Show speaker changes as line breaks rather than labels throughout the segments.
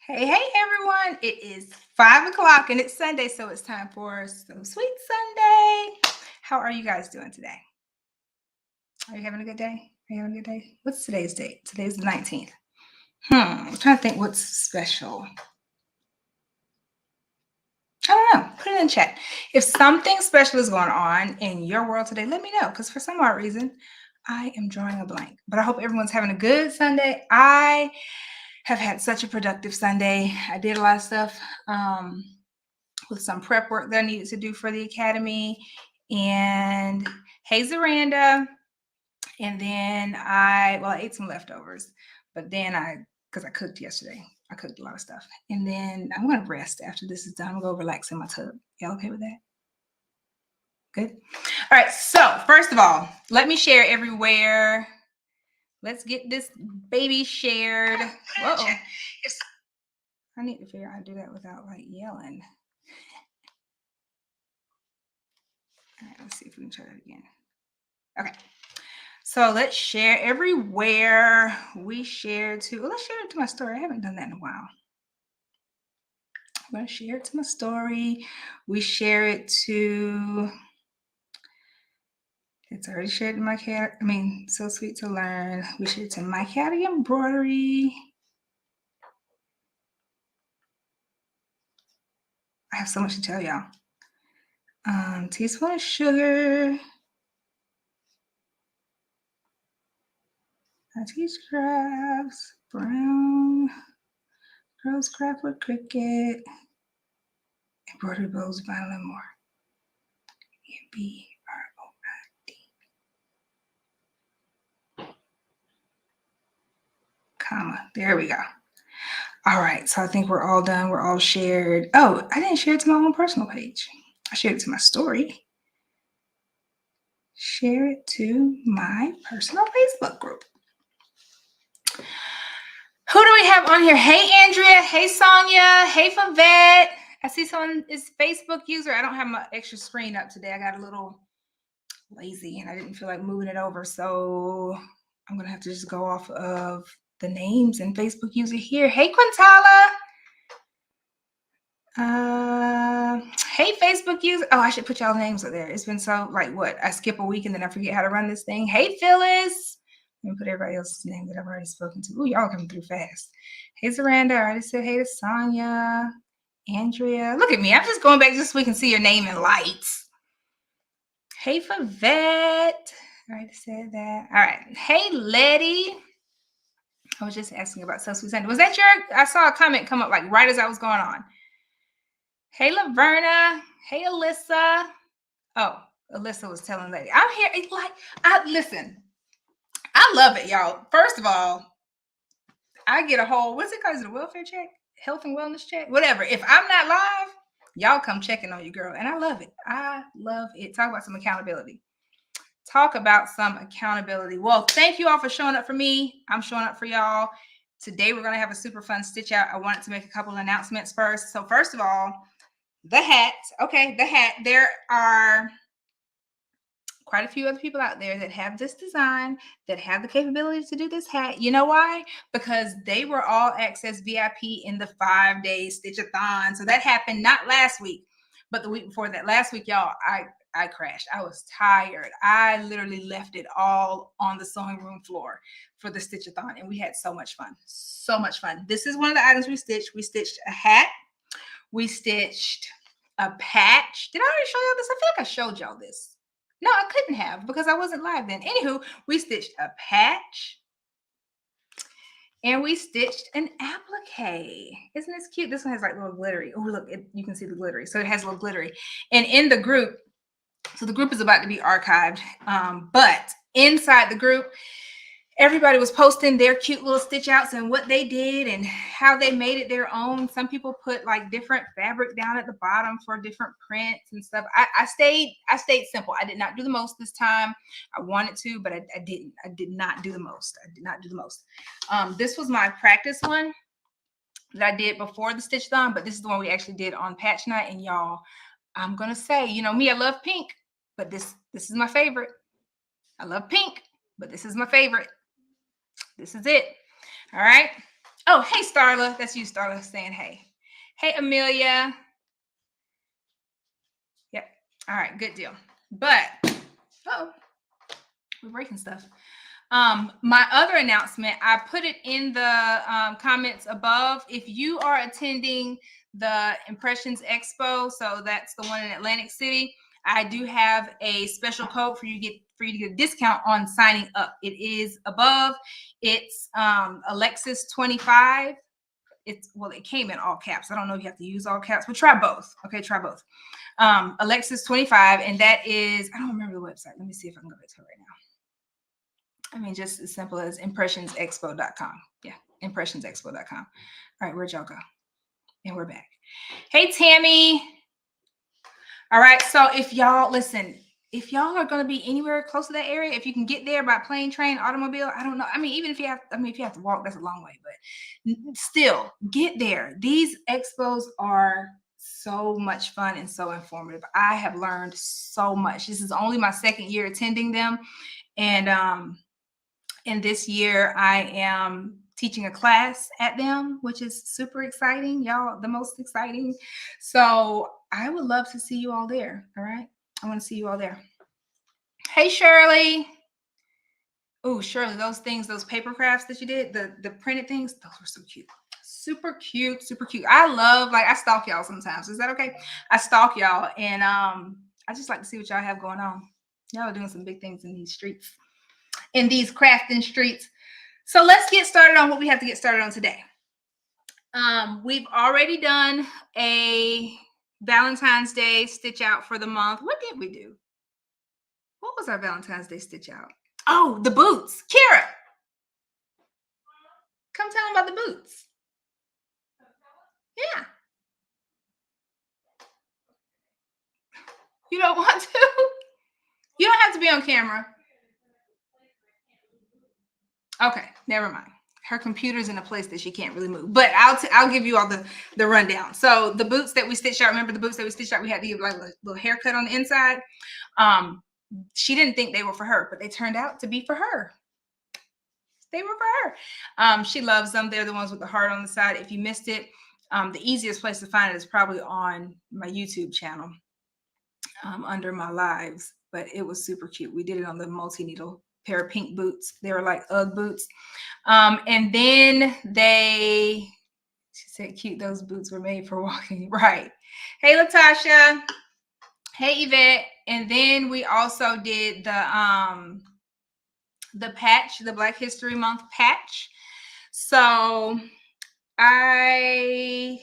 Hey, hey, everyone. It is 5 o'clock and it's Sunday, so it's time for some Sweet Sunday. How are you guys doing today? Are you having a good day? Are you having a good day? What's today's date? Today's the 19th. I'm trying to think what's special. I don't know. Put it in chat. If something special is going on in your world today, let me know, because for some odd reason, I am drawing a blank. But I hope everyone's having a good Sunday. I have had such a productive Sunday. I did a lot of stuff. With some prep work that I needed to do for the academy. And hey, Zaranda. And then I ate some leftovers, but then because I cooked yesterday, I cooked a lot of stuff. And then I'm going to rest after this is done. I'm going to go relax in my tub. Y'all okay with that? Good. All right. So, first of all, let me share everywhere. Let's get this baby shared. Whoa. I need to figure out how to do that without yelling. All right, let's see if we can try that again. Okay. So let's share everywhere. Let's share it to my story. I haven't done that in a while. I'm going to share it to my story. We share it to, it's already shared to my cat. So sweet to learn. We share it to my cat embroidery. I have so much to tell y'all. Teaspoon of sugar. Teach crafts, brown, girls craft with cricket, embroidery bows, vinyl, and more. embroid. Comma. There we go. All right. So I think we're all done. We're all shared. Oh, I didn't share it to my own personal page. I shared it to my story. Share it to my personal Facebook group. Who do we have on here? Hey, Andrea. Hey, Sonia. Hey, Favette. I see someone is Facebook user. I don't have my extra screen up today. I got a little lazy and I didn't feel like moving it over. So I'm going to have to just go off of the names and Facebook user here. Hey, Quintala. Hey, Facebook user. Oh, I should put y'all names up there. It's been so I skip a week and then I forget how to run this thing. Hey, Phyllis. Let me put everybody else's name that I've already spoken to. Ooh, y'all coming through fast. Hey, Zaranda. I already said hey to Sonia. Andrea. Look at me. I'm just going back just so we can see your name in lights. Hey, Favette. I already said that. All right. Hey, Letty. I was just asking about So Sweet Sunday. Was that I saw a comment come up right as I was going on. Hey, Laverna. Hey, Alyssa. Oh, Alyssa was telling Lady. I'm here. Listen. I love it, y'all. First of all, I get a whole, what's it called? Is it a welfare check? Health and wellness check? Whatever. If I'm not live, y'all come checking on you, girl. And I love it. I love it. Talk about some accountability. Well, thank you all for showing up for me. I'm showing up for y'all. Today, we're going to have a super fun stitch out. I wanted to make a couple of announcements first. So first of all, the hat. Okay, the hat. There are quite a few other people out there that have this design, that have the capability to do this hat. You know why? Because they were all access VIP in the 5-day Stitch-a-thon. So that happened not last week, but the week before that. Last week, y'all, I crashed. I was tired. I literally left it all on the sewing room floor for the Stitch-a-thon, and we had so much fun. So much fun. This is one of the items we stitched. We stitched a hat. We stitched a patch. Did I already show y'all this? I feel like I showed y'all this. No, I couldn't have because I wasn't live then. Anywho, we stitched a patch and we stitched an applique. Isn't this cute? This one has little glittery. Oh, look, you can see the glittery. So it has a little glittery. And in the group, so the group is about to be archived, but inside the group, everybody was posting their cute little stitch outs and what they did and how they made it their own. Some people put different fabric down at the bottom for different prints and stuff. I stayed simple. I did not do the most this time. I wanted to, but I didn't. I did not do the most. This was my practice one that I did before the Stitch-a-thon, but this is the one we actually did on patch night. And y'all, I'm gonna say, me, I love pink, but this is my favorite. I love pink, but this is my favorite. This is it. All right. Oh, hey, Starla. That's you, Starla, saying hey. Hey, Amelia. Yep. All right, good deal. But, oh, we're breaking stuff. My other announcement, I put it in the comments above. If you are attending the Impressions Expo, so that's the one in Atlantic City, I do have a special code for you to get a discount on signing up. It is above. It's Alexis 25. It came in all caps. I don't know if you have to use all caps, but try both. Okay, try both. Alexis 25, and that is, I don't remember the website. Let me see if I can go back to it right now. I mean, just as simple as impressionsexpo.com. Yeah, impressionsexpo.com. All right, where'd y'all go? And we're back. Hey, Tammy. All right, so if y'all are going to be anywhere close to that area, if you can get there by plane, train, automobile, I don't know. I mean, even if you have to walk, that's a long way, but still get there. These expos are so much fun and so informative. I have learned so much. This is only my second year attending them, and this year I am teaching a class at them, which is super exciting, y'all, the most exciting. So I would love to see you all there. All right. I want to see you all there. Hey, Shirley. Oh, Shirley, those paper crafts that you did, the printed things, those were so cute. Super cute, super cute. I stalk y'all sometimes. Is that okay? I stalk y'all, and I just like to see what y'all have going on. Y'all are doing some big things in these streets, in these crafting streets. So let's get started on what we have to get started on today. We've already done a Valentine's Day stitch out for the month. What did we do? What was our Valentine's Day stitch out? Oh, the boots. Kira, come tell them about the boots. Yeah. You don't want to? You don't have to be on camera. Okay, never mind. Her computer's in a place that she can't really move. But I'll give you all the rundown. So the boots that we stitched out, remember the boots that we stitched out? We had to give like a little haircut on the inside. She didn't think they were for her, but they turned out to be for her. They were for her. She loves them. They're the ones with the heart on the side. If you missed it, the easiest place to find it is probably on my YouTube channel under my lives. But it was super cute. We did it on the multi-needle pair of pink boots. They were like UGG boots. And then she said, cute, those boots were made for walking. Right. Hey, Latasha. Hey, Yvette. And then we also did the patch, the Black History Month patch. So I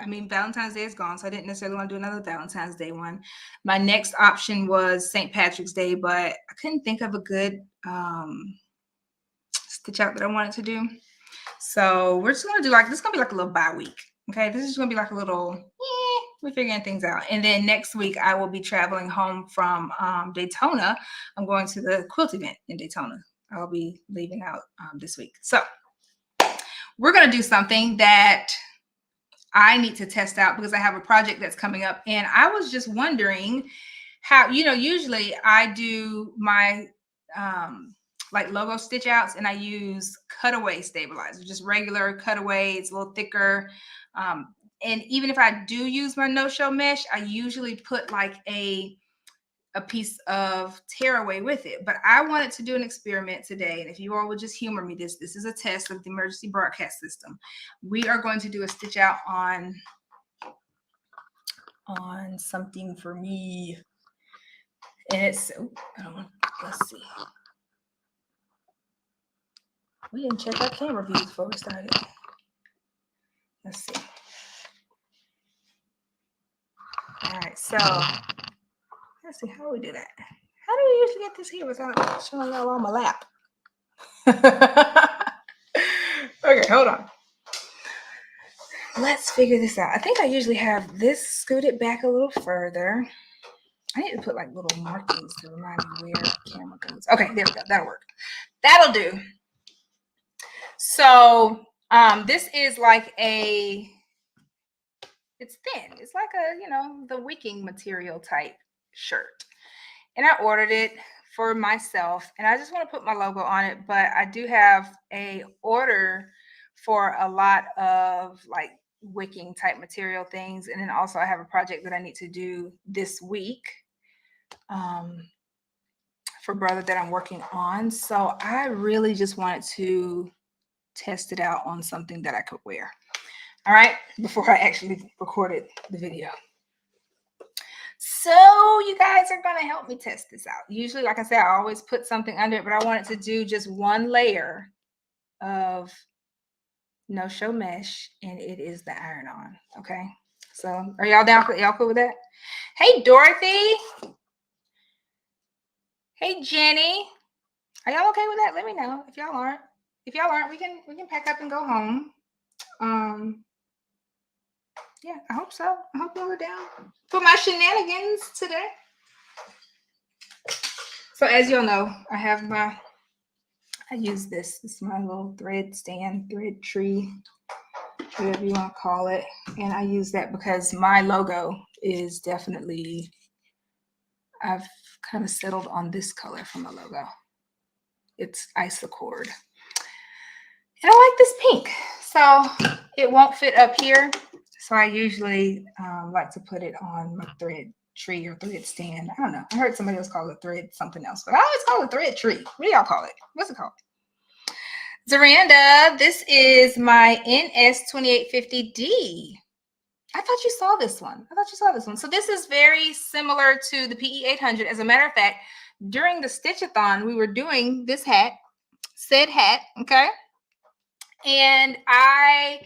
mean, Valentine's Day is gone, so I didn't necessarily want to do another Valentine's Day one. My next option was St. Patrick's Day, but I couldn't think of a good stitch out that I wanted to do. So we're just going to do this is going to be like a little bye week. Okay, this is going to be like a little, we're figuring things out. And then next week, I will be traveling home from Daytona. I'm going to the quilt event in Daytona. I'll be leaving out this week. So we're going to do something that I need to test out because I have a project that's coming up. And I was just wondering how, usually I do my like logo stitch outs and I use cutaway stabilizer, just regular cutaway. It's a little thicker. And even if I do use my no-show mesh, I usually put like a piece of tearaway with it. But I wanted to do an experiment today. And if you all would just humor me, this is a test of the emergency broadcast system. We are going to do a stitch out on something for me. And it's, let's see. We didn't check our camera views before we started. Let's see. All right, so let's see how we do that. How do we usually get this here without showing y'all on my lap? Okay, hold on. Let's figure this out. I think I usually have this scooted back a little further. I need to put like little markings to remind me where the camera goes. Okay, there we go. That'll work. That'll do. So this is like it's thin. It's like the wicking material type shirt. And I ordered it for myself. And I just want to put my logo on it. But I do have a order for a lot of like wicking type material things. And then also I have a project that I need to do this week for brother that I'm working on. So I really just wanted to test it out on something that I could wear. All right, before I actually recorded the video. So you guys are going to help me test this out. Usually, like I said, I always put something under it, but I wanted to do just one layer of no-show mesh, and it is the iron-on. Okay, so are y'all down for y'all cool with that? Hey, Dorothy. Hey, Jenny. Are y'all okay with that? Let me know if y'all aren't. If y'all aren't, we can pack up and go home. Yeah, I hope so. I hope y'all are down for my shenanigans today. So as y'all know, I use this. This is my little thread stand, thread tree, whatever you want to call it. And I use that because my logo is definitely, I've kind of settled on this color for my logo. It's Isocord. And I like this pink. So it won't fit up here. So I usually like to put it on my thread tree or thread stand. I don't know. I heard somebody else call it thread something else, but I always call it thread tree. What do y'all call it? What's it called? Zaranda, this is my NS2850D. I thought you saw this one. So this is very similar to the PE800. As a matter of fact, during the Stitchathon, we were doing this hat, okay? And I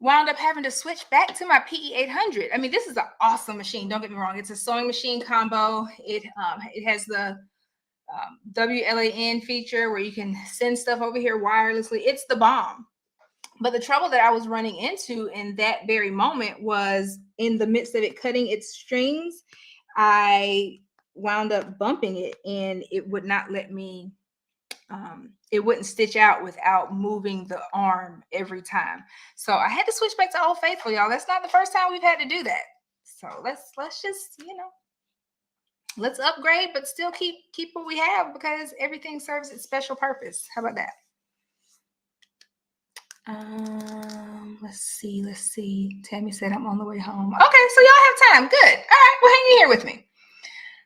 wound up having to switch back to my PE800. I mean, this is an awesome machine. Don't get me wrong. It's a sewing machine combo. It has the WLAN feature where you can send stuff over here wirelessly. It's the bomb. But the trouble that I was running into in that very moment was in the midst of it cutting its strings, I wound up bumping it and it would not let me, it wouldn't stitch out without moving the arm every time. So I had to switch back to Old Faithful, y'all. That's not the first time we've had to do that. So let's just, let's upgrade, but still keep what we have because everything serves its special purpose. How about that? Let's see. Tammy said I'm on the way home. Okay, so y'all have time. Good. All right, well, hang in here with me.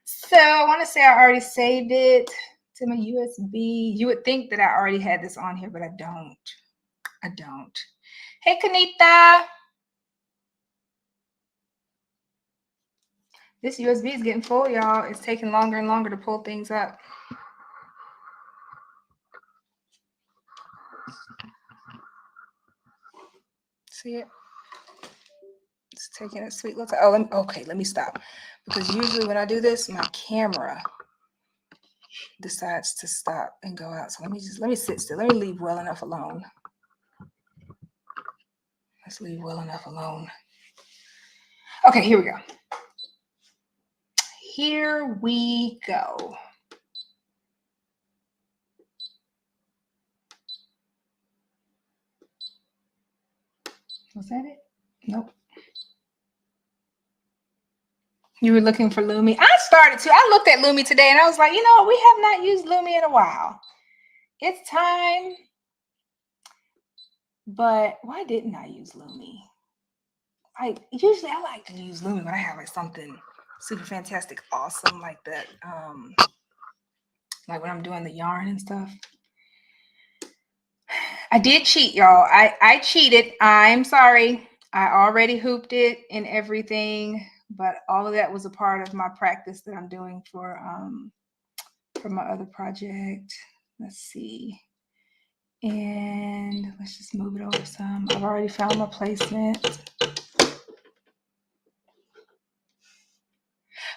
So I want to say I already saved it to my USB. You would think that I already had this on here, but I don't. Hey, Kanita. This USB is getting full, y'all. It's taking longer and longer to pull things up. See it? It's taking a sweet little time. Oh, let me stop. Because usually when I do this, my camera decides to stop and go out. So let me sit still. Let me leave well enough alone. Let's leave well enough alone. Okay, here we go. Was that it? Nope. You were looking for Lumi? I started to. I looked at Lumi today and I was like, we have not used Lumi in a while. It's time. But why didn't I use Lumi? Usually I like to use Lumi when I have like something super fantastic, awesome like that. Like when I'm doing the yarn and stuff. I did cheat, y'all. I cheated. I'm sorry. I already hooped it and everything, but all of that was a part of my practice that I'm doing for my other project. Let's see. And let's just move it over some. I've already found my placement.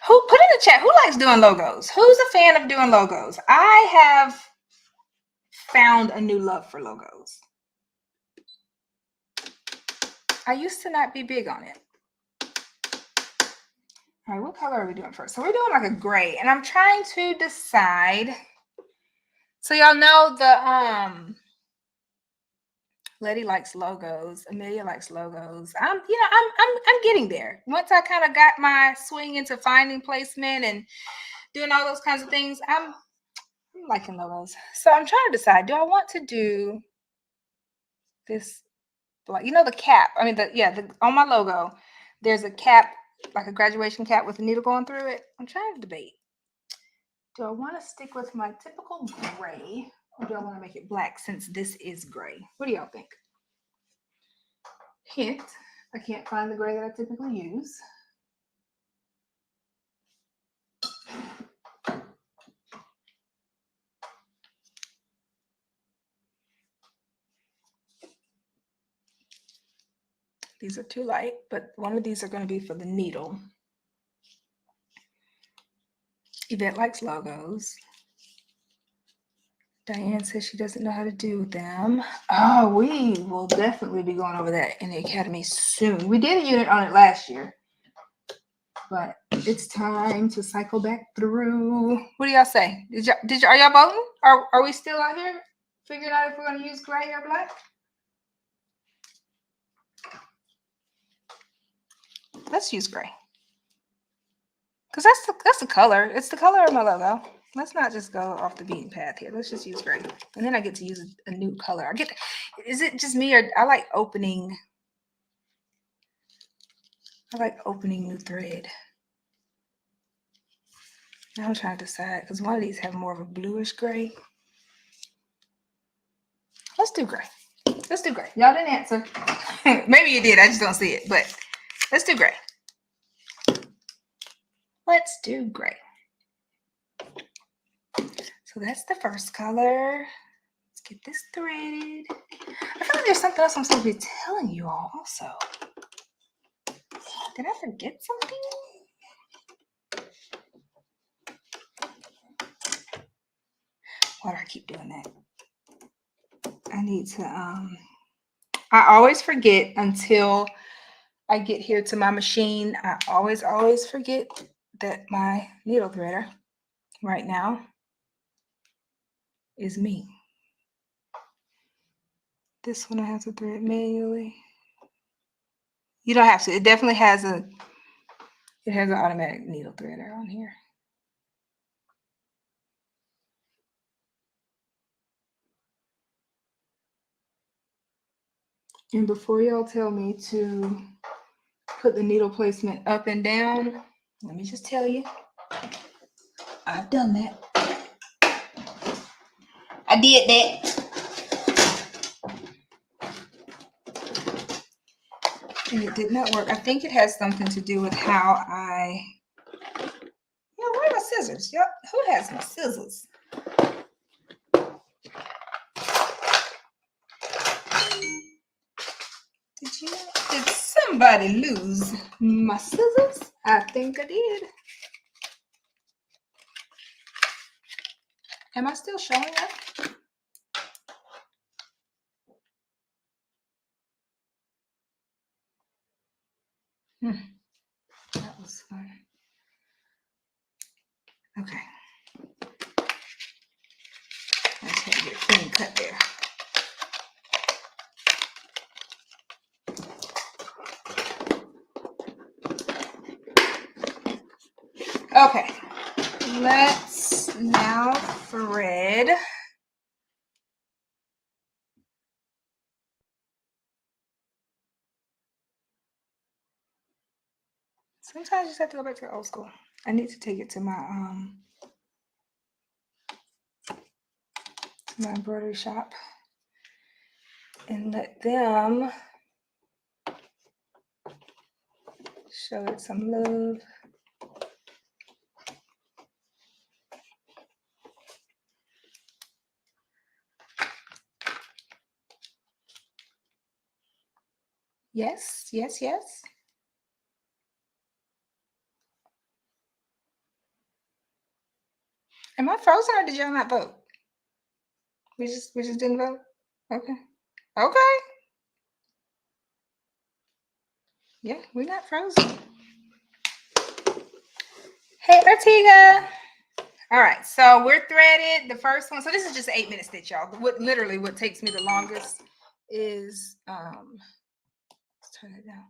Who put in the chat? Who likes doing logos? Who's a fan of doing logos? I have found a new love for logos. I used to not be big on it. All right, what color are we doing first? So we're doing like a gray, and I'm trying to decide. So y'all know the Letty likes logos. Amelia likes logos. I'm getting there. Once I kind of got my swing into finding placement and doing all those kinds of things, I'm liking logos. So I'm trying to decide, do I want to do this, like, you know, the cap. I mean, on my logo, there's a cap, like a graduation cap with a needle going through it. I'm trying to debate. Do I want to stick with my typical gray, or do I want to make it black since this is gray? What do y'all think? Hint, I can't find the gray that I typically use. These are too light, but one of these are going to be for the needle. Yvette likes logos. Diane says she doesn't know how to do them. Oh, we will definitely be going over that in the academy soon. We did a unit on it last year, but it's time to cycle back through. What do y'all say? Are y'all voting? Are we still out here figuring out if we're going to use gray or black? Let's use gray. Because that's the color. It's the color of my logo. Let's not just go off the beaten path here. Let's just use gray. And then I get to use a new color. Is it just me, or I like opening new thread. Now I'm trying to decide, because one of these have more of a bluish gray. Let's do gray. Let's do gray. Y'all didn't answer. Maybe you did. I just don't see it. But let's do gray. Let's do gray. So that's the first color. Let's get this threaded. I feel like there's something else I'm supposed to be telling you all also. Did I forget something? Why do I keep doing that? I need to, I always forget until I get here to my machine. I always forget that my needle threader right now is me. This one I have to thread manually. You don't have to. It definitely has an automatic needle threader on here. And before y'all tell me to put the needle placement up and down, let me just tell you, I've done that. I did that. And it did not work. I think it has something to do with how where are my scissors? Yep. Who has my scissors? Did somebody lose my scissors? I think I did. Am I still showing up? That was fun. Okay. I just had to get a clean cut there. Okay. Let's now thread. Sometimes you just have to go back to the old school. I need to take it to my embroidery shop and let them show it some love. Yes, yes, yes. Am I frozen, or did y'all not vote? We just didn't vote? Okay. Okay. Yeah, we're not frozen. Hey, Artiga. All right, so we're threaded. The first one. So this is just 8-minute stitch, y'all. What takes me the longest is let's turn it down.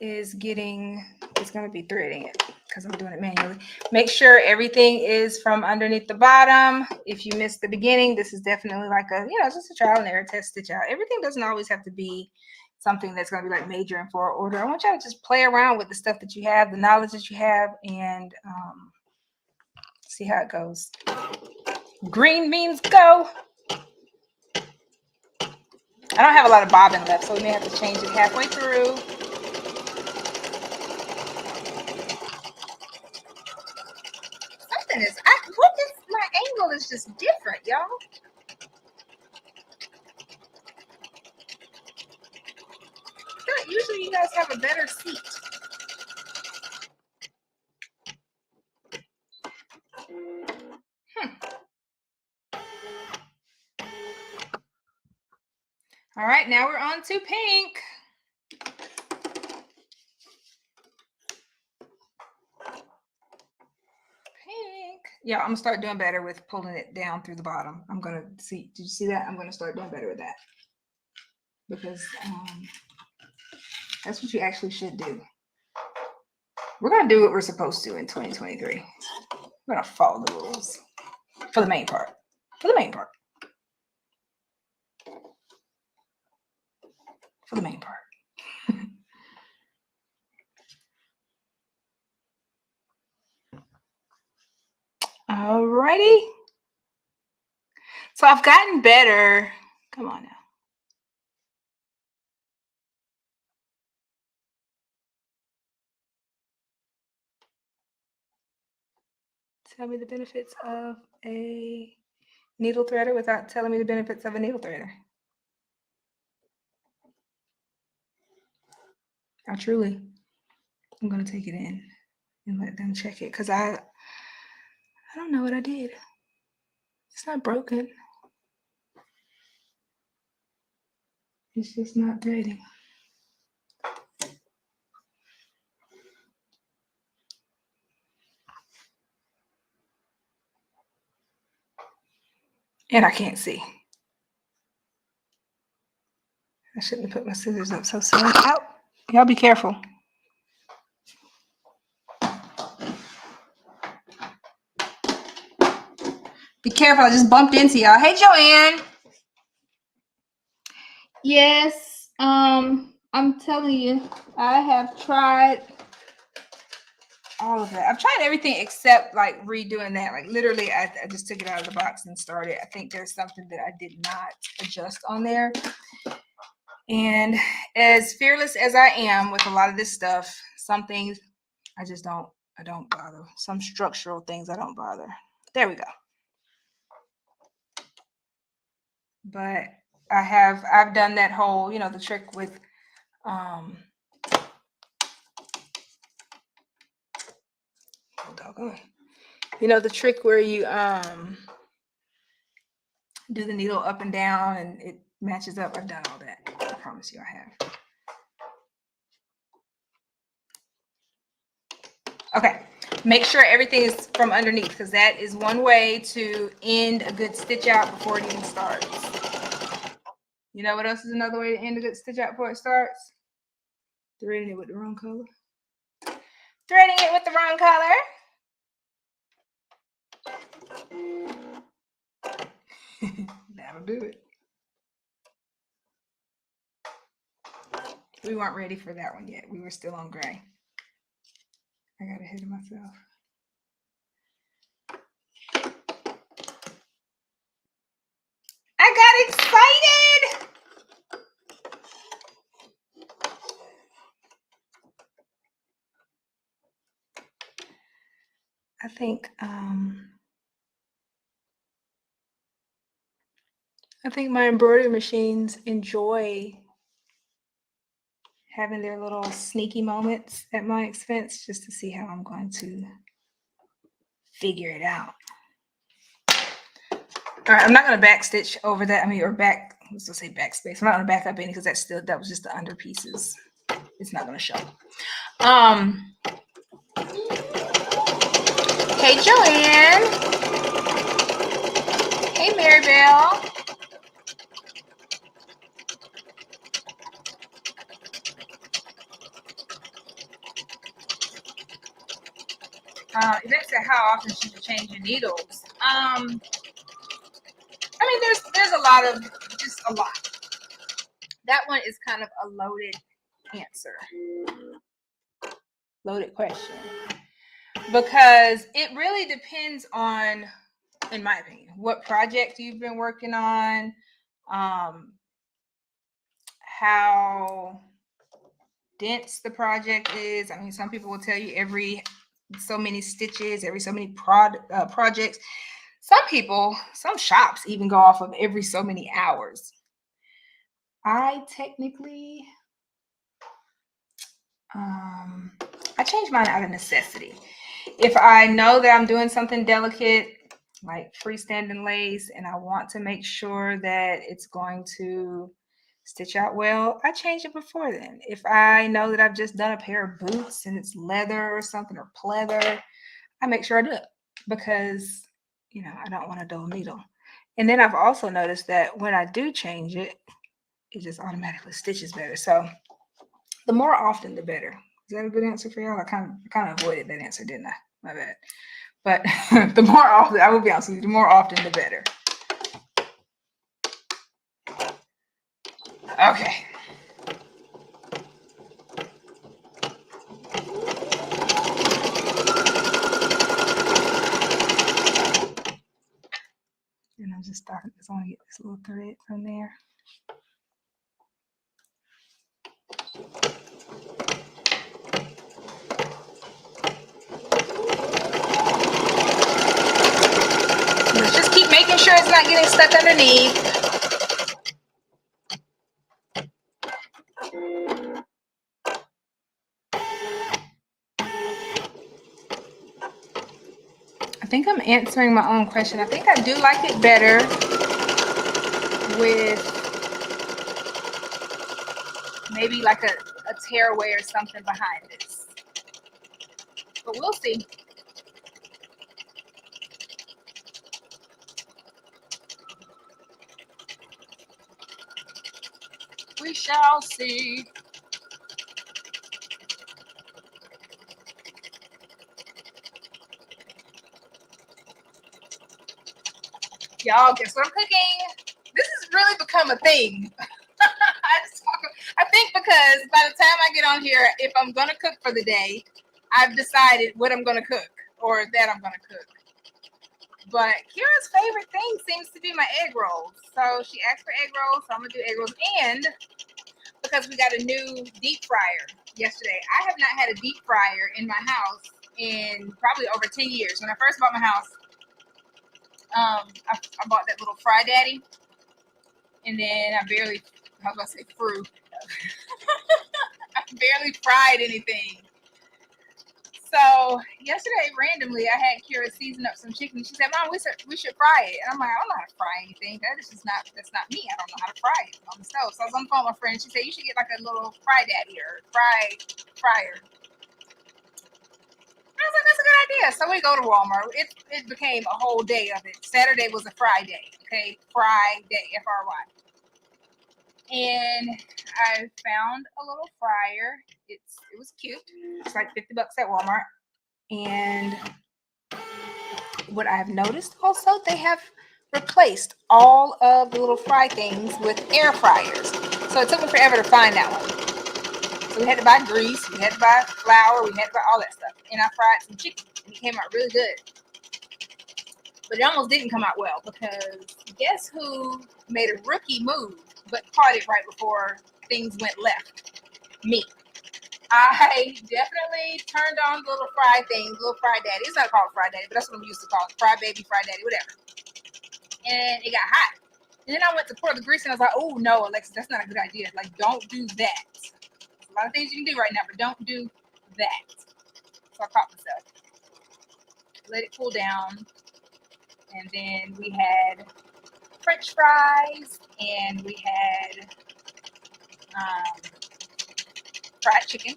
It's going to be threading it, because I'm doing it manually. Make sure everything is from underneath the bottom. If you missed the beginning, this is definitely like a, just a trial and error test stitch out. Everything doesn't always have to be something that's going to be like major and for order. I want y'all to just play around with the stuff that you have, the knowledge that you have, and see how it goes. Green means go. I don't have a lot of bobbin left, so we may have to change it halfway through. Something is, my angle is just different, y'all. Usually you guys have a better seat. All right, now we're on to pink. Yeah, I'm gonna start doing better with pulling it down through the bottom. I'm gonna see. Did you see that? I'm gonna start doing better with that because that's what you actually should do. We're gonna do what we're supposed to in 2023. We're gonna follow the rules for the main part. For the main part. For the main part. Alrighty. So I've gotten better. Come on now. Tell me the benefits of a needle threader without telling me the benefits of a needle threader. I'm going to take it in and let them check it because I don't know what I did. It's not broken. It's just not threading. And I can't see. I shouldn't have put my scissors up so soon. Ow! Y'all be careful. Be careful. I just bumped into y'all. Hey, Joanne. Yes. I'm telling you, I have tried all of that. I've tried everything except like redoing that. Like literally, I just took it out of the box and started. I think there's something that I did not adjust on there. And as fearless as I am with a lot of this stuff, some things I don't bother. Some structural things I don't bother. There we go. But I've done that whole, the trick with the trick where you do the needle up and down and it matches up. I've done all that. I promise you I have. Okay, make sure everything is from underneath because that is one way to end a good stitch out before it even starts. You know what else is another way to end a good stitch out before it starts? Threading it with the wrong color. Threading it with the wrong color. That'll do it. We weren't ready for that one yet. We were still on gray. I got ahead of myself. I got excited. I think my embroidery machines enjoy having their little sneaky moments at my expense just to see how I'm going to figure it out. All right, I'm not going to back stitch over that. Let's just say backspace. I'm not going to back up any because that was just the under pieces. It's not going to show. Hey, Joanne. Hey, Maribel. Yvette said, how often should you change your needles? I mean, there's a lot of, just a lot. That one is kind of a loaded answer. Loaded question. Because it really depends on, in my opinion, what project you've been working on, how dense the project is. I mean, some people will tell you every so many stitches, every so many projects. Some shops even go off of every so many hours. I technically, I change mine out of necessity. If I know that I'm doing something delicate, like freestanding lace, and I want to make sure that it's going to stitch out well, I change it before then. If I know that I've just done a pair of boots and it's leather or something, or pleather, I make sure I do it, because I don't want a dull needle. And then I've also noticed that when I do change it, it just automatically stitches better. So the more often, the better. Is that a good answer for y'all? I kind of avoided that answer, didn't I? My bad. But the more often, I will be honest with you, the more often, the better. Okay. And I'm just starting, because I want to get this little thread from there. Let's just keep making sure it's not getting stuck underneath. I think I'm answering my own question. I think I do like it better with maybe like a tearaway or something behind this. But we'll see. We shall see. Y'all, guess what I'm cooking? This has really become a thing. I think because by the time I get on here, if I'm going to cook for the day, I've decided what I'm going to cook, or that I'm going to cook. But Kira's favorite thing seems to be my egg rolls. So she asked for egg rolls, so I'm going to do egg rolls. And because we got a new deep fryer yesterday, I have not had a deep fryer in my house in probably over 10 years. When I first bought my house, I bought that little Fry Daddy, and then I barely fried anything. So yesterday, randomly, I had Kira season up some chicken. She said, "Mom, we should fry it." And I'm like, "I don't know how to fry anything. That's not me. I don't know how to fry it on the stove." So I was on the phone with my friend. She said, "You should get like a little Fry Daddy or fryer." I was like, "That's a good idea." So we go to Walmart. It became a whole day of it. Saturday was a fry day. Okay, fry day, FRY. And I found a little fryer. It was cute. It's like $50 at Walmart. And what I've noticed also, they have replaced all of the little fry things with air fryers. So it took me forever to find that one. So we had to buy grease, we had to buy flour, we had to buy all that stuff. And I fried some chicken, and it came out really good. But it almost didn't come out well, because guess who made a rookie move but caught it right before things went left? Me. I definitely turned on the little fry thing, little Fry Daddy. It's not called Fry Daddy, but that's what I'm used to calling it. Fry Baby, Fry Daddy, whatever. And it got hot. And then I went to pour the grease, and I was like, "Oh no, Alexis, that's not a good idea. Like, don't do that. There's a lot of things you can do right now, but don't do that." So I caught myself. Let it cool down. And then we had French fries, and we had fried chicken.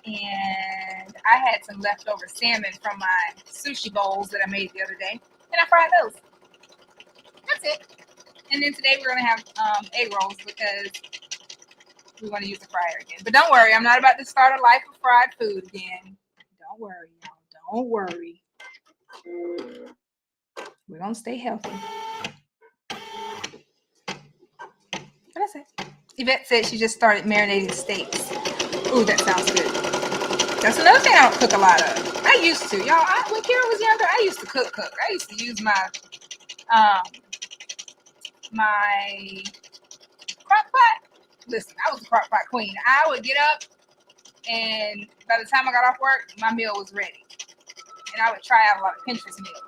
And I had some leftover salmon from my sushi bowls that I made the other day, and I fried those. That's it. And then today we're going to have egg rolls, because we want to use the fryer again. But don't worry, I'm not about to start a life of fried food again. Don't worry, y'all. Don't worry. We're gonna stay healthy. What is it? Yvette said she just started marinating steaks. Ooh, that sounds good. That's another thing I don't cook a lot of. I used to, y'all. When Kira was younger, I used to cook. I used to use my my crock pot. Listen, I was a crock pot queen. I would get up, and by the time I got off work, my meal was ready. And I would try out a lot of Pinterest meals.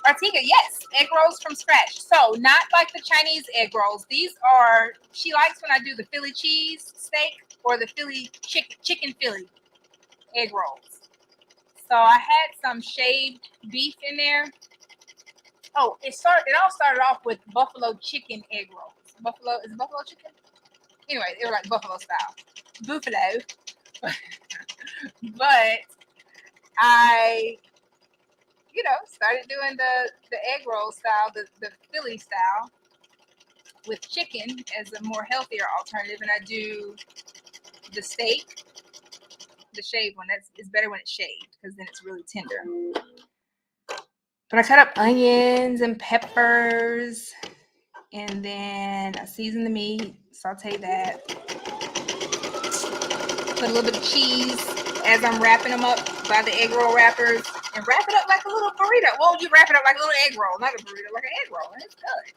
Artiga, yes, egg rolls from scratch. So not like the Chinese egg rolls. These are, she likes when I do the Philly cheese steak or the Philly chicken Philly egg rolls. So I had some shaved beef in there. Oh, it all started off with buffalo chicken egg rolls. Is it buffalo chicken? Anyway, they were like buffalo style. Buffalo. But I started doing the egg roll style, the Philly style with chicken as a more healthier alternative. And I do the steak, the shaved one. It's better when it's shaved because then it's really tender. But I cut up onions and peppers, and then I season the meat, saute that. Put a little bit of cheese as I'm wrapping them up by the egg roll wrappers, and wrap it up like a little burrito. Well, you wrap it up like a little egg roll, not a burrito, like an egg roll, and it's good.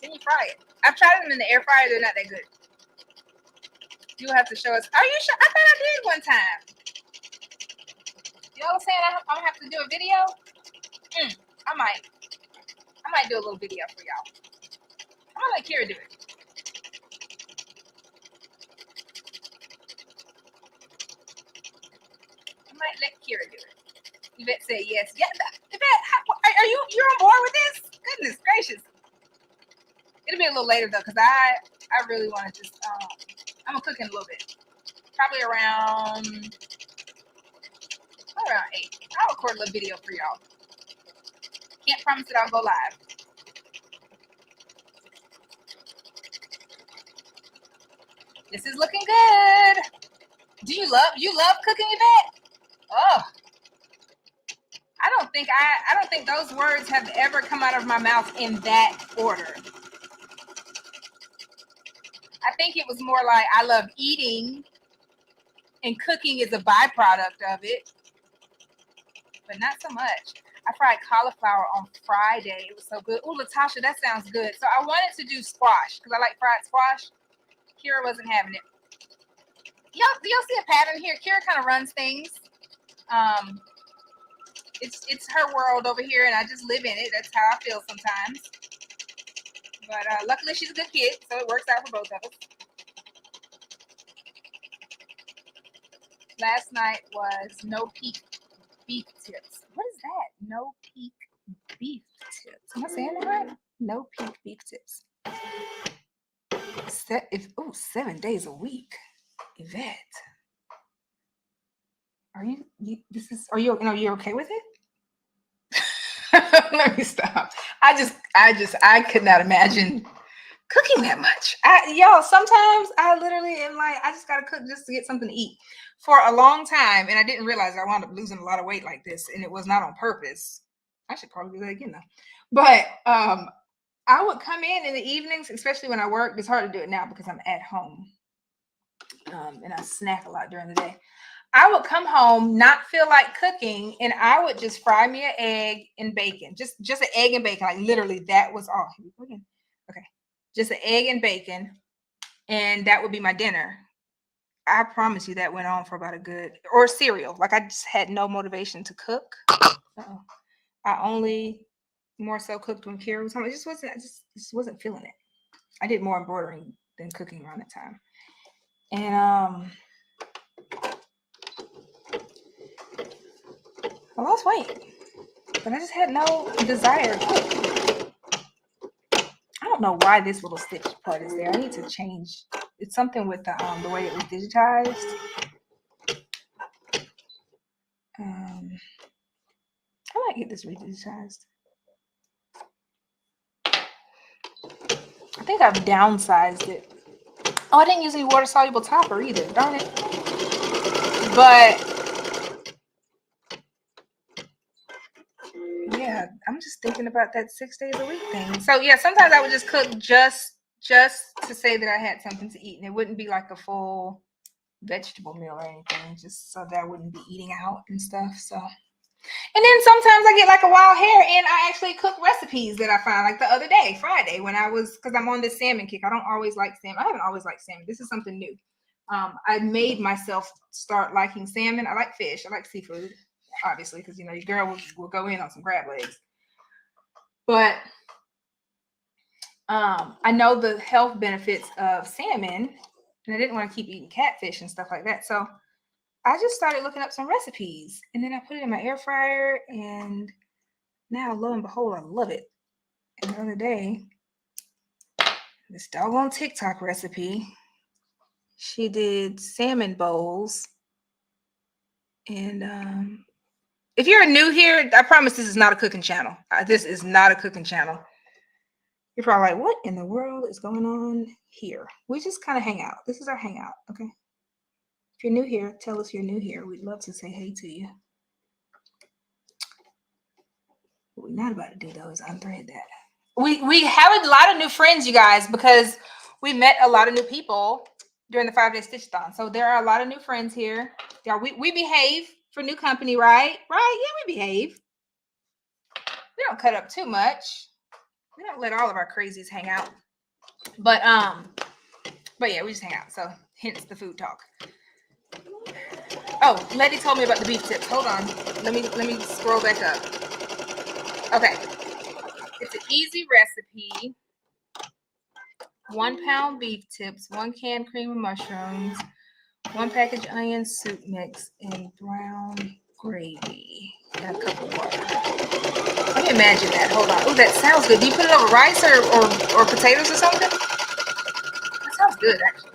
Then you fry it. I've tried them in the air fryer; they're not that good. You'll have to show us. Are you sure? I thought I did one time. Y'all saying I'm gonna have to do a video? I might do a little video for y'all. I'm gonna let Kira do it. I might let Kira do it. Yvette said yes. Yeah, Yvette, are you're on board with this? Goodness gracious. It'll be a little later though, because I really want to just I'm gonna cook in a little bit. Probably around 8. I'll record a little video for y'all. Can't promise that I'll go live. This is looking good. Do you love cooking, Yvette? Oh, I don't think those words have ever come out of my mouth in that order. I think it was more like I love eating and cooking is a byproduct of it, but not so much. I fried cauliflower on Friday. It was so good. Oh, Latasha, that sounds good. So I wanted to do squash because I like fried squash. Kira wasn't having it. Y'all see a pattern here? Kira kind of runs things. It's her world over here, and I just live in it. That's how I feel sometimes. But luckily, she's a good kid, so it works out for both of us. Last night was no peak beef tips. What is that? No peak beef tips. Am I saying that right? No peak beef tips. 7 days a week. Yvette, are you okay with it? Let me stop. I could not imagine cooking that much. Y'all, sometimes I literally am like, I just gotta cook just to get something to eat for a long time, and I didn't realize I wound up losing a lot of weight like this, and it was not on purpose. I should probably do that again though. But I would come in the evenings, especially when I work. It's hard to do it now because I'm at home, and I snack a lot during the day. I would come home, not feel like cooking, and I would just fry me an egg and bacon. Just an egg and bacon. Like literally, that was all. Okay. Just an egg and bacon, and that would be my dinner. I promise you that went on for about or cereal. Like I just had no motivation to cook. I only more so cooked when Kira was home. I just wasn't feeling it. I did more embroidering than cooking around that time. And I lost weight, but I just had no desire to cook. I don't know why this little stitch part is there. I need to change. It's something with the way it was digitized. I might get this redigitized. I think I've downsized it. Oh, I didn't use any water-soluble topper either. Darn it. But yeah, I'm just thinking about that 6 days a week thing. So yeah, sometimes I would just cook just to say that I had something to eat, and it wouldn't be like a full vegetable meal or anything, just so that I wouldn't be eating out and stuff. So, and then sometimes I get like a wild hair and I actually cook recipes that I find, like the other day, Friday, when I was, because I'm on this salmon kick. I don't always like salmon. I haven't always liked salmon. This is something new. I made myself start liking salmon. I like fish. I like seafood, obviously, because you know your girl will go in on some crab legs. But I know the health benefits of salmon, and I didn't want to keep eating catfish and stuff like that. So I just started looking up some recipes, and then I put it in my air fryer, and now, lo and behold, I love it. And the other day, this doggone TikTok recipe, she did salmon bowls. And if you're new here, I promise this is not a cooking channel. This is not a cooking channel. You're probably like, what in the world is going on here? We just kind of hang out. This is our hangout, okay? If you're new here, tell us you're new here. We'd love to say hey to you. What we're not about to do, though, is unthread that. We have a lot of new friends, you guys, because we met a lot of new people during the 5-day stitch-a-thon. So there are a lot of new friends here. Yeah, we behave for new company, right? Right? Yeah, we behave. We don't cut up too much. We don't let all of our crazies hang out. But yeah, we just hang out. So hence the food talk. Oh, Letty told me about the beef tips. Hold on. Let me scroll back up. Okay. It's an easy recipe. 1 pound beef tips, 1 can cream of mushrooms, 1 package onion soup mix, and brown gravy, and a cup of water. Let me imagine that. Hold on. Oh, that sounds good. Do you put it over rice or potatoes or something? That sounds good, actually.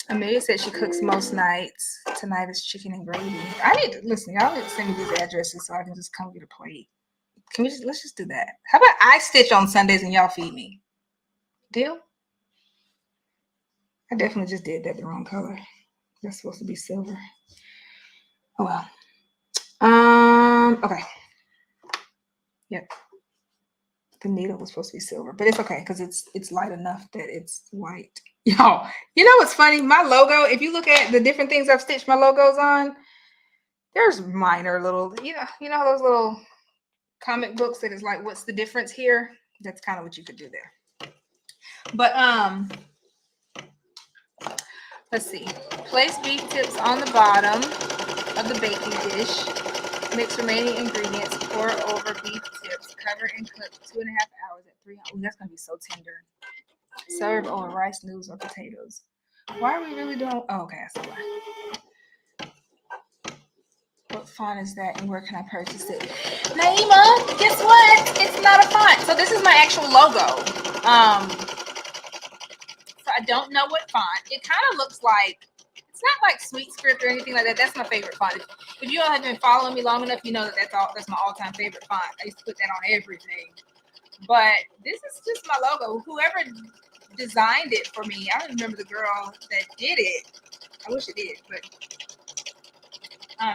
Amelia said she cooks most nights. Tonight is chicken and gravy. I need to listen. Y'all need to send me these addresses so I can just come get a plate. Can we let's just do that? How about I stitch on Sundays and y'all feed me? Deal? I definitely just did that the wrong color. That's supposed to be silver. Oh well. Okay. Yep. The needle was supposed to be silver, but it's okay because it's light enough that it's white. Y'all, you know what's funny? My logo, if you look at the different things I've stitched my logos on, there's minor little, you know those little comic books that is like, what's the difference here? That's kind of what you could do there. But let's see. Place beef tips on the bottom of the baking dish. Mix remaining ingredients. Pour over beef tips. Cover and cook 2.5 hours at 300. Oh, that's gonna be so tender. Serve over rice, noodles, or potatoes. Why are we really doing? Oh, okay, I see why. What font is that, and where can I purchase it? Naima, guess what? It's not a font. So this is my actual logo. So I don't know what font. It kind of looks like, it's not like Sweet Script or anything like that. That's my favorite font. If you all have been following me long enough, you know that that's my all-time favorite font. I used to put that on everything. But this is just my logo. Whoever designed it for me, I don't remember the girl that did it. I wish it did, but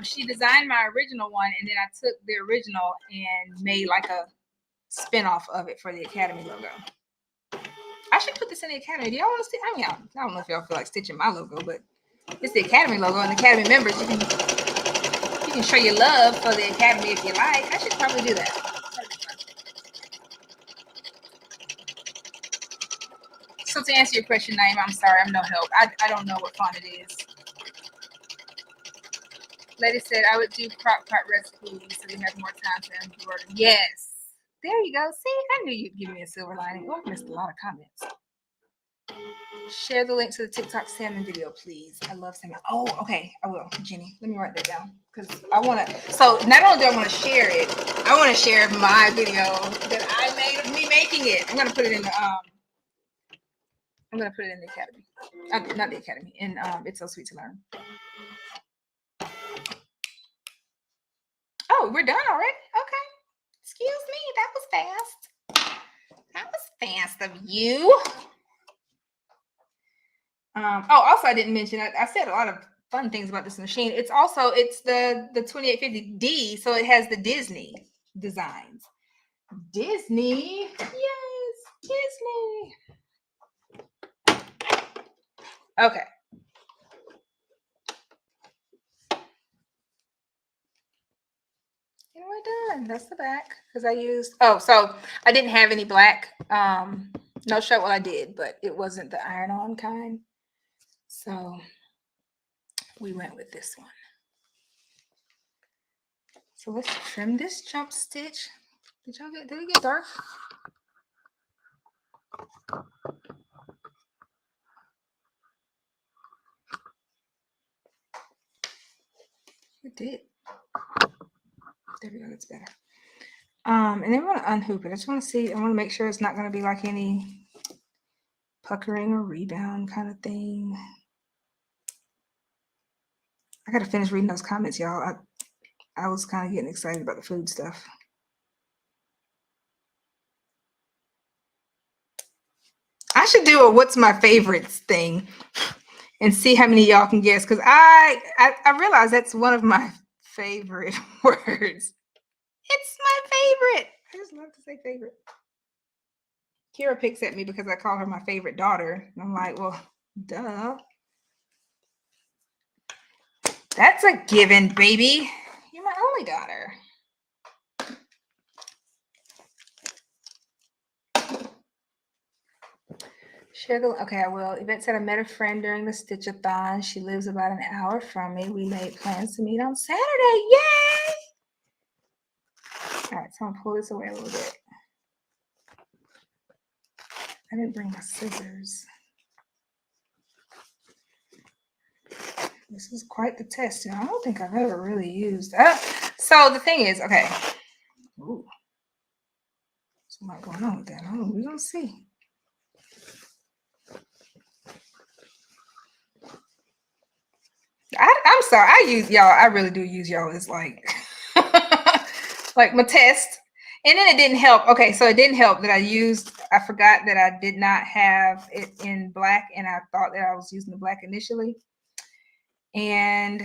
she designed my original one, and then I took the original and made like a spin-off of it for the Academy logo. I should put this in the Academy. Do y'all want to see? I mean, I don't know if y'all feel like stitching my logo, but it's the Academy logo, and the Academy members, you can show your love for the Academy if you like. I should probably do that. So to answer your question, Naima, I'm sorry, I'm no help. I don't know what font it is. Lady said I would do crock pot recipes so we have more time to embroider. Yes. There you go. See, I knew you'd give me a silver lining. Oh, I missed a lot of comments. Share the link to the TikTok salmon video, please. I love salmon. Oh, okay. I will, Jenny. Let me write that down because I want to. So not only do I want to share it, I want to share my video that I made of me making it. I'm gonna put it in the I'm gonna put it in the Academy. Not the Academy. In It's So Sweet to Learn. Oh, we're done already? Okay. Excuse me. That was fast. That was fast of you. Also, I didn't mention, I said a lot of fun things about this machine. It's the 2850D, so it has the Disney designs. Disney, yes, Disney. Okay. And we're done. That's the back because I used. Oh, so I didn't have any black. No shirt. Well, I did, but it wasn't the iron-on kind. So we went with this one. So let's trim this jump stitch. Did it get dark? It did. There we go, that's better. And then we're gonna unhoop it. I just want to see, I want to make sure it's not gonna be like any puckering or rebound kind of thing. I gotta finish reading those comments, y'all. I was kind of getting excited about the food stuff. I should do a what's my favorites thing and see how many y'all can guess, because I realize that's one of my favorite words. It's my favorite. I just love to say favorite. Kira picks at me because I call her my favorite daughter. And I'm like, well, duh. That's a given, baby. You're my only daughter. Sugar, okay, I will. Yvette said I met a friend during the Stitch-a-thon. She lives about an hour from me. We made plans to meet on Saturday. Yay! All right, so I'm gonna pull this away a little bit. I didn't bring my scissors. This is quite the test. I don't think I've ever really used that. So the thing is, okay. Ooh. There's a lot going on with that. Oh, we're gonna see. I'm sorry. I use y'all. I really do use y'all as like, like my test. And then it didn't help. Okay, so it didn't help that I forgot that I did not have it in black, and I thought that I was using the black initially. And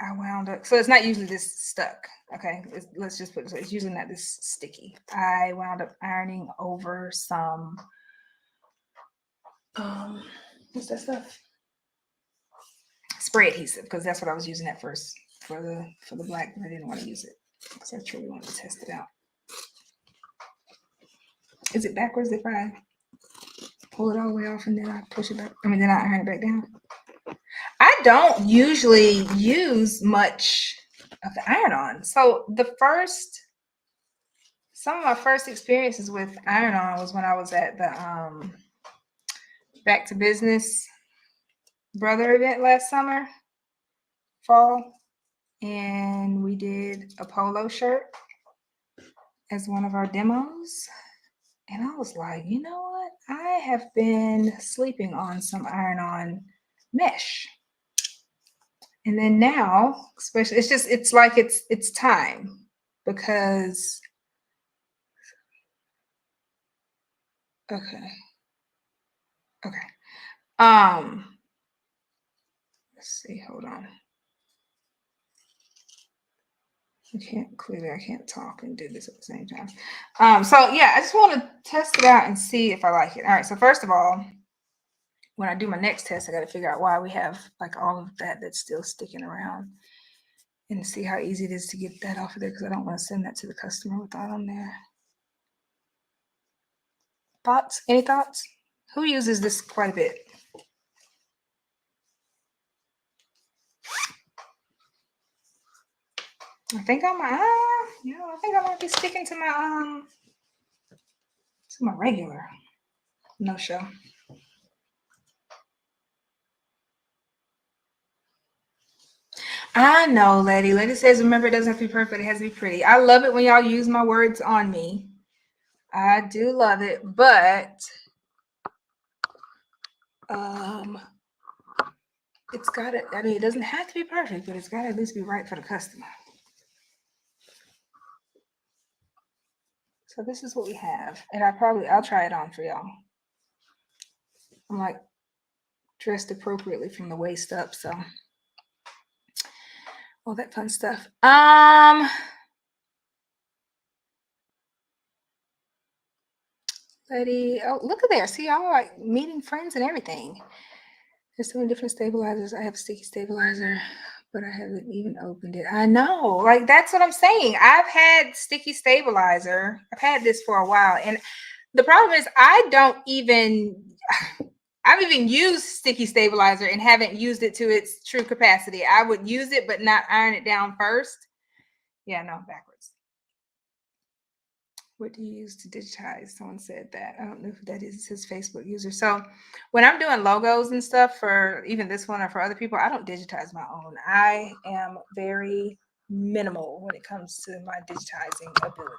I wound up, so it's not usually this stuck. Okay, let's just put it, so it's usually not this sticky. I wound up ironing over some, what's that stuff? Spray adhesive, because that's what I was using at first for the black, but I didn't want to use it because I truly wanted to test it out. Is it backwards if I pull it all the way off and then I push it back? I mean, then I iron it back down. I don't usually use much of the iron-on. So some of my first experiences with iron-on was when I was at the Back to Business Brother event last summer, fall, and we did a polo shirt as one of our demos. And I was like, you know what? I have been sleeping on some iron-on mesh. And then now, especially, it's like it's time, because okay. Let's see, hold on. I can't talk and do this at the same time. So yeah, I just want to test it out and see if I like it. All right, so first of all, when I do my next test, I got to figure out why we have like all of that that's still sticking around, and see how easy it is to get that off of there, because I don't want to send that to the customer with that on there. Thoughts? Any thoughts? Who uses this quite a bit? I think I might be sticking to my regular no show. I know, Letty. Letty says, remember, it doesn't have to be perfect. It has to be pretty. I love it when y'all use my words on me. I do love it, but it's got to, I mean, it doesn't have to be perfect, but it's got to at least be right for the customer. So this is what we have. And I'll try it on for y'all. I'm like, dressed appropriately from the waist up. So all that fun stuff. Letty, oh, look at there. See, y'all like meeting friends and everything. There's so many different stabilizers. I have a sticky stabilizer, but I haven't even opened it. I know, like that's what I'm saying. I've had sticky stabilizer. I've had this for a while, and the problem is I've even used sticky stabilizer and haven't used it to its true capacity. I would use it, but not iron it down first. Yeah, no, backwards. What do you use to digitize? Someone said that. I don't know who that is. It says Facebook user. So when I'm doing logos and stuff for even this one or for other people, I don't digitize my own. I am very minimal when it comes to my digitizing ability.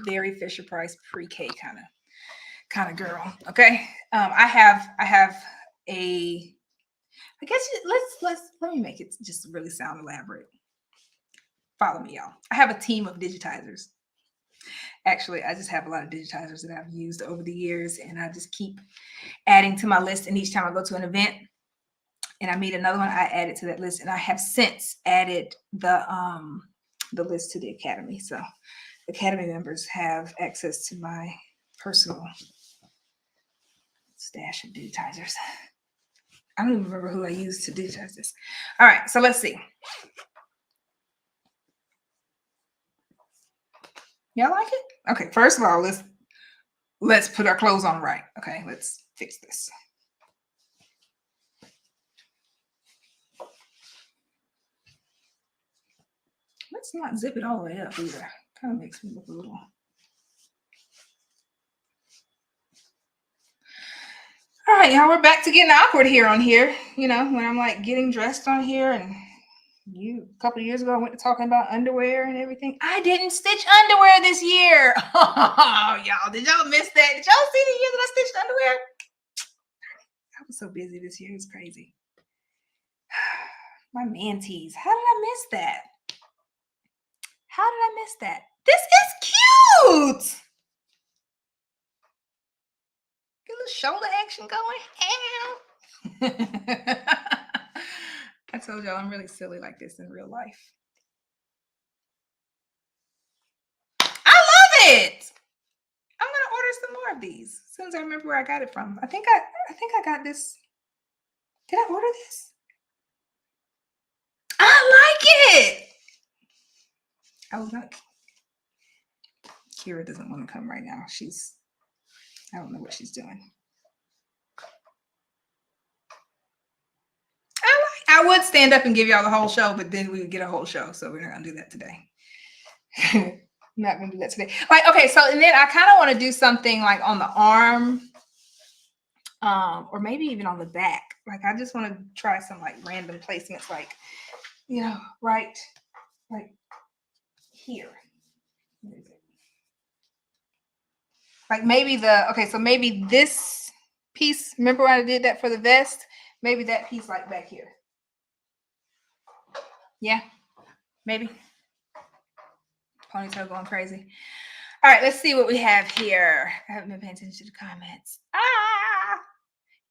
Very Fisher Price pre-K kind of girl. Okay. I have a, I guess let me make it just really sound elaborate. Follow me, y'all. I have a team of digitizers. Actually, I just have a lot of digitizers that I've used over the years, and I just keep adding to my list. And each time I go to an event and I meet another one, I add it to that list. And I have since added the list to the Academy. So Academy members have access to my personal stash of digitizers. I don't even remember who I used to digitize this. All right, so let's see. Y'all like it? Okay, first of all, let's put our clothes on right. Okay, let's fix this. Let's not zip it all the way up either. Kind of makes me look a little. All right, y'all, we're back to getting awkward here on here. You know, when I'm like getting dressed on here, and a couple of years ago, I went to talking about underwear and everything. I didn't stitch underwear this year. Oh, y'all, did y'all miss that? Did y'all see the year that I stitched underwear? I was so busy this year. It's crazy. My mantees. How did I miss that? How did I miss that? This is cute. Get a little shoulder action going. I told y'all I'm really silly like this in real life. I love it. I'm gonna order some more of these as soon as I remember where I got it from. I think I got this. Did I order this? I like it. I was not. Kira doesn't want to come right now. I don't know what she's doing. I would stand up and give y'all the whole show, but then we would get a whole show. So we're not gonna do that today. I'm not gonna do that today. Like, okay, so and then I kind of want to do something like on the arm, or maybe even on the back. Like I just want to try some like random placements, like, you know, right here. Like maybe so maybe this piece, remember when I did that for the vest? Maybe that piece like back here. Yeah, maybe. Ponytail going crazy. All right, let's see what we have here. I haven't been paying attention to the comments.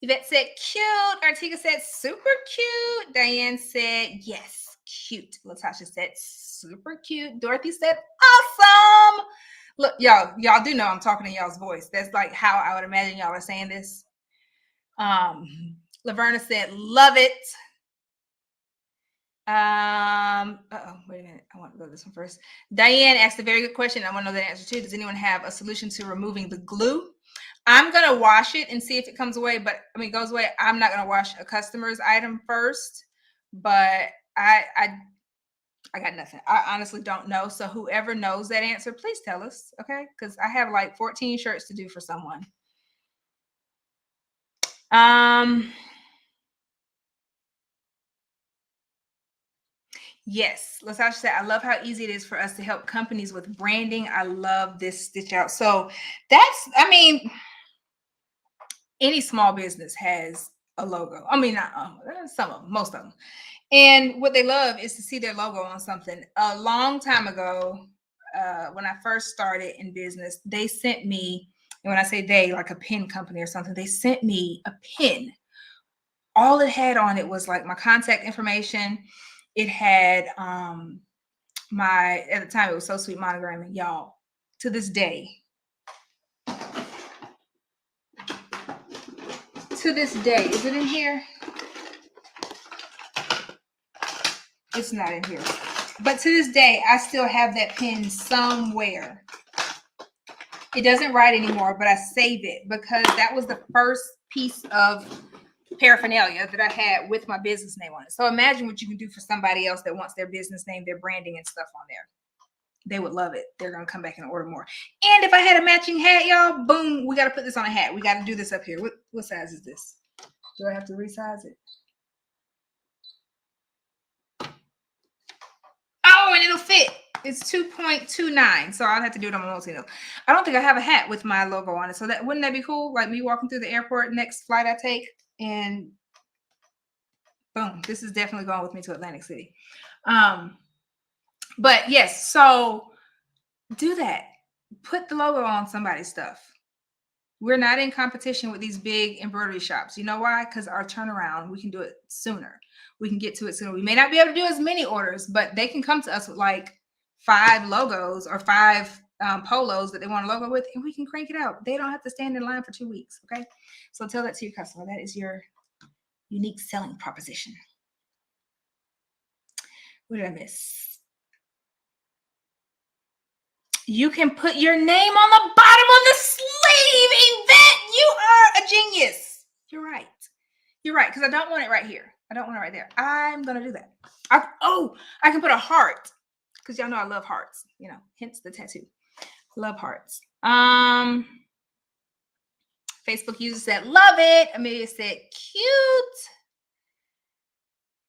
Yvette said cute. Artiga said super cute. Diane said yes, cute. Latasha said super cute. Dorothy said awesome. Look, y'all do know I'm talking in y'all's voice. That's like how I would imagine y'all are saying this. Laverna said love it. Wait a minute. I want to go to this one first. Diane asked a very good question. I want to know the answer too. Does anyone have a solution to removing the glue? I'm gonna wash it and see if it comes away, but goes away. I'm not gonna wash a customer's item first, but I got nothing. I honestly don't know. So whoever knows that answer, please tell us, okay? Because I have like 14 shirts to do for someone. Yes, Latasha said, I love how easy it is for us to help companies with branding. I love this stitch out. So that's, any small business has a logo. Not some of them, most of them. And what they love is to see their logo on something. A long time ago, when I first started in business, they sent me, and when I say they, like a pen company or something, they sent me a pen all it had on it was like my contact information. It had my, at the time it was So Sweet monogramming, y'all. To this day, is it in here? It's not in here. But to this day, I still have that pen somewhere. It doesn't write anymore, but I save it because that was the first piece of paraphernalia that I had with my business name on it. So imagine what you can do for somebody else that wants their business name, their branding and stuff on there. They would love it. They're going to come back and order more. And if I had a matching hat, y'all, boom, we got to put this on a hat. We got to do this up here. What size is this? Do I have to resize it? Oh, and it'll fit. It's 2.29, so I'll have to do it on my multi-note. I don't think I have a hat with my logo on it, so that wouldn't that be cool? Like me walking through the airport, next flight I take, and boom, this is definitely going with me to Atlantic City. But yes, so do that. Put the logo on somebody's stuff. We're not in competition with these big embroidery shops. You know why? Because our turnaround, we can do it sooner. We can get to it sooner. We may not be able to do as many orders, but they can come to us with like 5 logos or 5 polos that they want a logo with, and we can crank it out. They don't have to stand in line for 2 weeks. Okay. So tell that to your customer. That is your unique selling proposition. What did I miss? You can put your name on the bottom of the sleeve, Yvette. You are a genius. You're right. You're right, because I don't want it right here. I don't want it right there. I'm going to do that. I can put a heart, because y'all know I love hearts, you know, hence the tattoo. Love hearts. Facebook users said, love it. Amelia said, cute.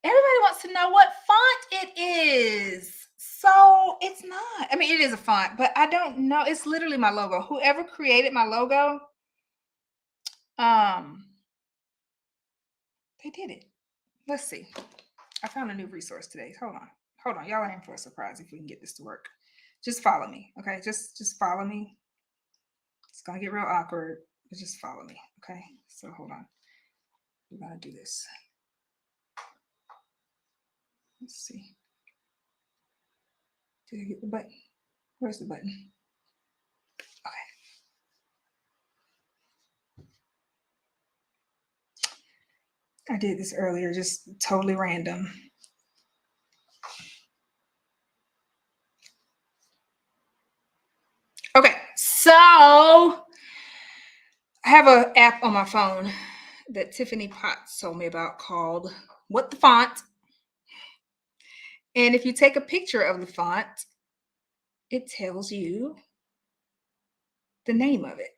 Everybody wants to know what font it is. So it's not. I mean, it is a font, but I don't know. It's literally my logo. Whoever created my logo, they did it. Let's see. I found a new resource today. Hold on. Y'all are in for a surprise if we can get this to work. Just follow me, okay? Just follow me. It's gonna get real awkward, but just follow me, okay? So hold on. We're gonna do this. Let's see. Did I get the button? Where's the button? Okay. I did this earlier, just totally random. Okay, so I have an app on my phone that Tiffany Potts told me about called What the Font? And if you take a picture of the font, it tells you the name of it.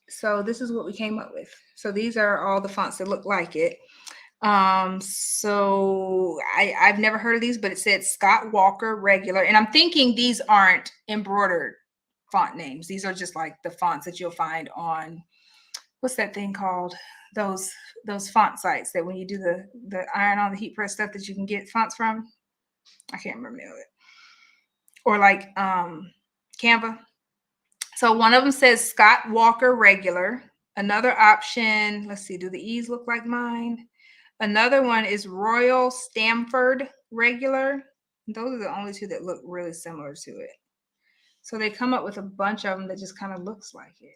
So this is what we came up with. So these are all the fonts that look like it. So I've never heard of these, but it said Scott Walker regular. And I'm thinking these aren't embroidered font names. These are just like the fonts that you'll find on, what's that thing called? Those font sites that when you do the iron on the heat press stuff that you can get fonts from. I can't remember it. Or like Canva. So one of them says Scott Walker regular. Another option, let's see, do the E's look like mine? Another one is Royal Stamford regular. Those are the only 2 that look really similar to it. So they come up with a bunch of them that just kind of looks like it.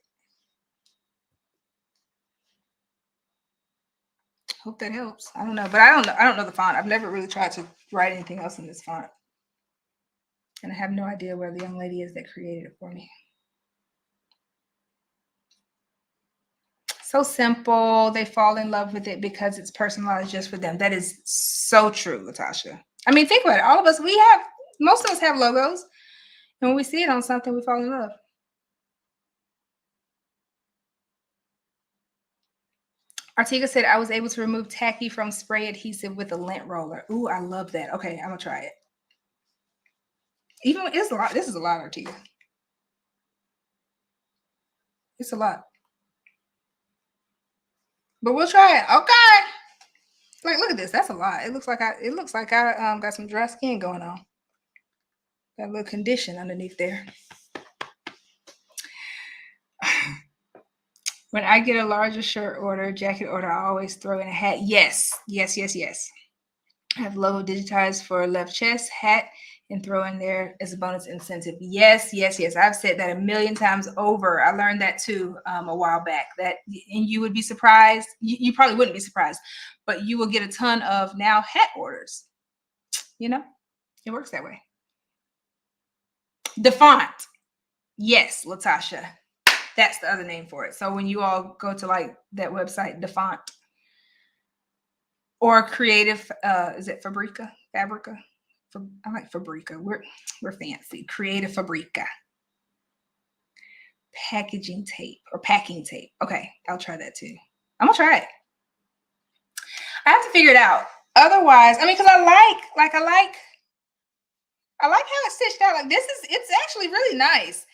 Hope that helps. I don't know, but I don't know the font. I've never really tried to write anything else in this font. And I have no idea where the young lady is that created it for me. So simple. They fall in love with it because it's personalized just for them. That is so true, Latasha. I mean, think about it. All of us, most of us have logos. And when we see it on something, we fall in love. Artiga said, I was able to remove tacky from spray adhesive with a lint roller. Ooh, I love that. Okay, I'm going to try it. Even it's a lot. This is a lot, Artiga. It's a lot. But we'll try it. Okay. Like, look at this. That's a lot. It looks like I got some dry skin going on. Got a little condition underneath there. When I get a larger shirt order, jacket order, I always throw in a hat. Yes, yes, yes, yes. I have logo digitized for left chest, hat, and throw in there as a bonus incentive. Yes, yes, yes. I've said that a million times over. I learned that too a while back. And you would be surprised. You probably wouldn't be surprised, but you will get a ton of now hat orders. You know, it works that way. The font. Yes, Latasha. That's the other name for it. So when you all go to like that website, the font or creative, is it Fabrica? I like Fabrica. We're fancy. Creative Fabrica. Packaging tape or packing tape. Okay, I'll try that too. I'm gonna try it. I have to figure it out. Otherwise, I mean, because I like how it's stitched out. Like it's actually really nice.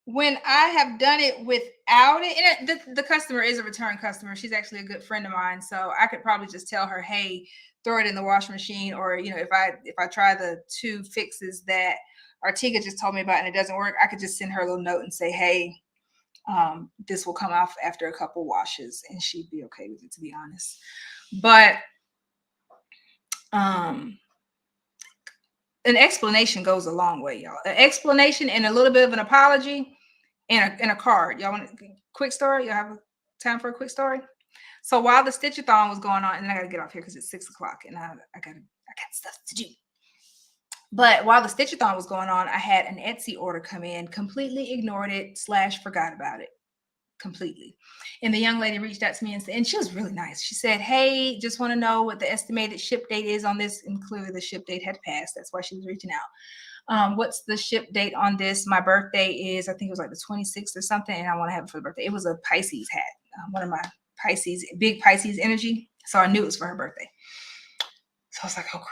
When I have done it without it, and the customer is a return customer. She's actually a good friend of mine, so I could probably just tell her, hey, throw it in the washing machine, or if I try the two fixes that Artiga just told me about and it doesn't work, I could just send her a little note and say, hey, this will come off after a couple washes, and she'd be okay with it, to be honest. But an explanation goes a long way, y'all. An explanation and a little bit of an apology and a card. Y'all want a quick story? Y'all have time for a quick story? So while the Stitchathon was going on, and then I gotta get off here because it's 6 o'clock and I got stuff to do. But while the Stitchathon was going on, I had an Etsy order come in, completely ignored it / forgot about it completely. And the young lady reached out to me and she was really nice. She said, hey, just want to know what the estimated ship date is on this. And clearly the ship date had passed. That's why she was reaching out. What's the ship date on this? My birthday is, I think it was like the 26th or something. And I want to have it for the birthday. It was a Pisces hat. One of my big Pisces energy. So I knew it was for her birthday. So I was like, oh crap.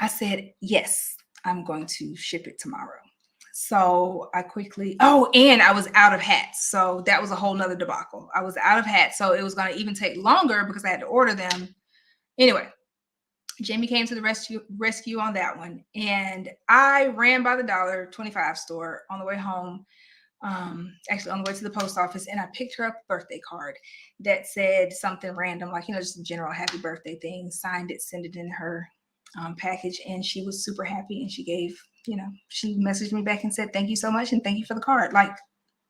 I said, yes, I'm going to ship it tomorrow. So I quickly, and I was out of hats. So that was a whole nother debacle. I was out of hats. So it was going to even take longer because I had to order them. Anyway, Jamie came to the rescue on that one. And I ran by the $1.25 store on the way home. Actually on the way to the post office, and I picked her up a birthday card that said something random, like, just a general happy birthday thing, signed it, sent it in her package, and she was super happy, and she gave, she messaged me back and said, thank you so much, and thank you for the card. Like,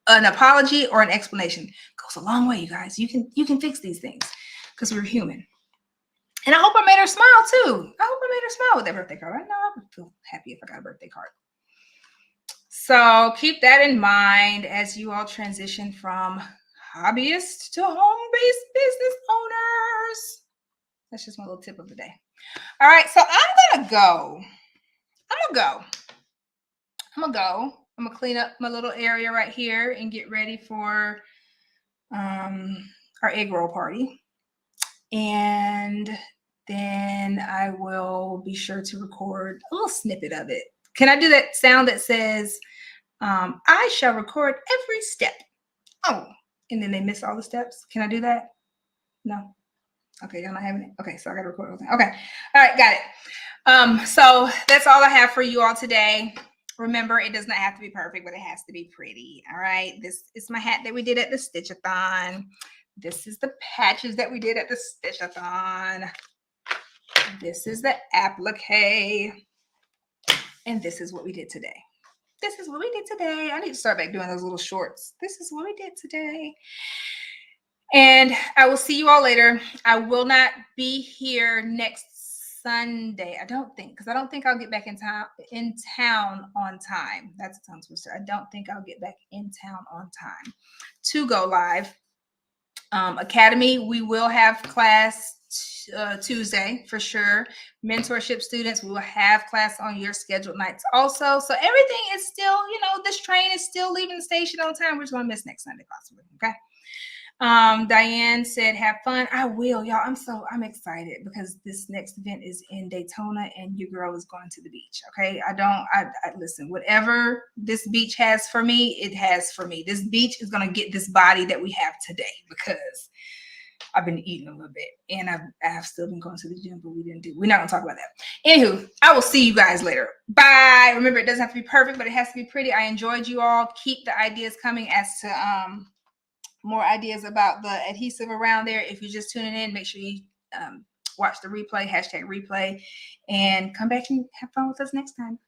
an apology or an explanation goes a long way, you guys. You can fix these things because we're human. And I hope I made her smile too. I hope I made her smile with that birthday card. I know I would feel happy if I got a birthday card. So keep that in mind as you all transition from hobbyists to home-based business owners. That's just my little tip of the day. All right, so I'm gonna go. I'm gonna clean up my little area right here and get ready for our egg roll party. And then I will be sure to record a little snippet of it. Can I do that sound that says, I shall record every step? Oh, and then they miss all the steps. Can I do that? No. Okay, y'all not having it? Okay, so I got to record everything. Okay. All right, got it. So that's all I have for you all today. Remember, it does not have to be perfect, but it has to be pretty. All right. This is my hat that we did at the Stitchathon. This is the patches that we did at the Stitchathon. This is the applique. And this is what we did today. This is what we did today. I need to start back doing those little shorts. This is what we did today. And I will see you all later. I will not be here next Sunday. I don't think, because I don't think I'll get back in town on time. That's a tongue twister. I don't think I'll get back in town on time to go live. Academy, we will have class Tuesday for sure. Mentorship students, we will have class on your scheduled nights also. So everything is still, this train is still leaving the station on time. We're just going to miss next Sunday possibly. Okay. Diane said, have fun. I will, y'all. I'm excited because this next event is in Daytona and your girl is going to the beach. Okay. I listen, whatever this beach has for me, it has for me. This beach is going to get this body that we have today because I've been eating a little bit, and I've still been going to the gym, but we're not gonna talk about that. Anywho, I will see you guys later. Bye. Remember, it doesn't have to be perfect, but it has to be pretty. I enjoyed you all. Keep the ideas coming as to more ideas about the adhesive around there. If you're just tuning in, make sure you watch the replay, #replay, and come back and have fun with us next time.